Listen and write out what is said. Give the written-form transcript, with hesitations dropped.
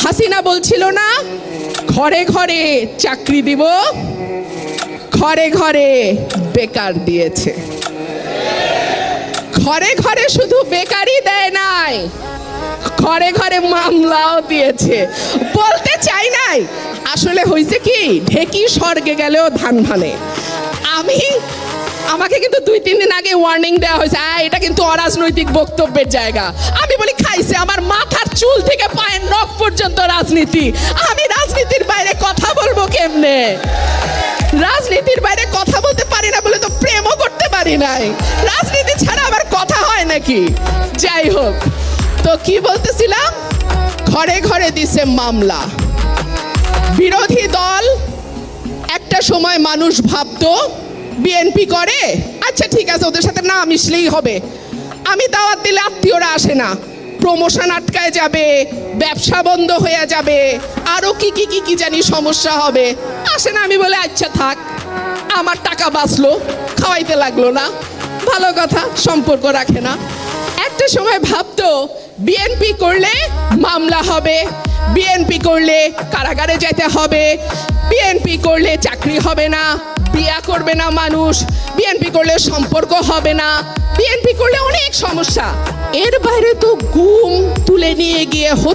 হাসিনা বলছিল না ঘরে ঘরে চাকরি দিব, ঘরে ঘরে বেকার দিয়েছে। ঘরে ঘরে শুধু বেকারই দেয় নাই, ঘরে ঘরে মামলাও দিয়েছে। বলতে চাই নাই, আসলে হয়েছে কি, ঢেকি স্বর্গে গেলেও ধান ভানে। আমাকে কিন্তু 2-3 দিন আগে ওয়ার্নিং দেওয়া হয়েছে, এটা কিন্তু অরাজনৈতিক বক্তব্যের জায়গা। আমি বলি খাইছে, আমার মাথার চুল থেকে পায়ের নখ পর্যন্ত রাজনীতি। আমি রাজনীতির বাইরে কথা বলবো কেমনে? রাজনীতির বাইরে কথা বলতে পারি না বলে তো প্রেমও করতে পারি নাই। রাজনীতি ছাড়া আবার কথা হয় নাকি? যাই হোক, তো কি বলতেছিলাম, ঘরে ঘরে দিছে মামলা। বিরোধী দল একটা সময় মানুষ ভাবতো বিএনপি করে, আচ্ছা ঠিক আছে ওদের সাথে না মিশলেই হবে, আমি দাওয়াত দিলে আত্মীয়রা আসে না, প্রমোশন আটকায় যাবে, ব্যবসা বন্ধ হয়ে যাবে, আরো কি কি কি কি জানি সমস্যা হবে, আসে না। আমি বলে আচ্ছা থাক, আমার টাকা বাঁচলো, খাওয়াইতে লাগলো না, ভালো কথা, সম্পর্ক রাখে না। একটা সময় ভাবতো বিএনপি করলে মামলা হবে, বিএনপি করলে কারাগারে যেতে হবে, বিএনপি করলে চাকরি হবে না, বিয়া করবে না মানুষ, বিএনপি করলে সম্পর্ক হবে না, বিএনপি করলে অনেক সমস্যা। এর বাইরে তো গুম তুলে নিয়ে গিয়ে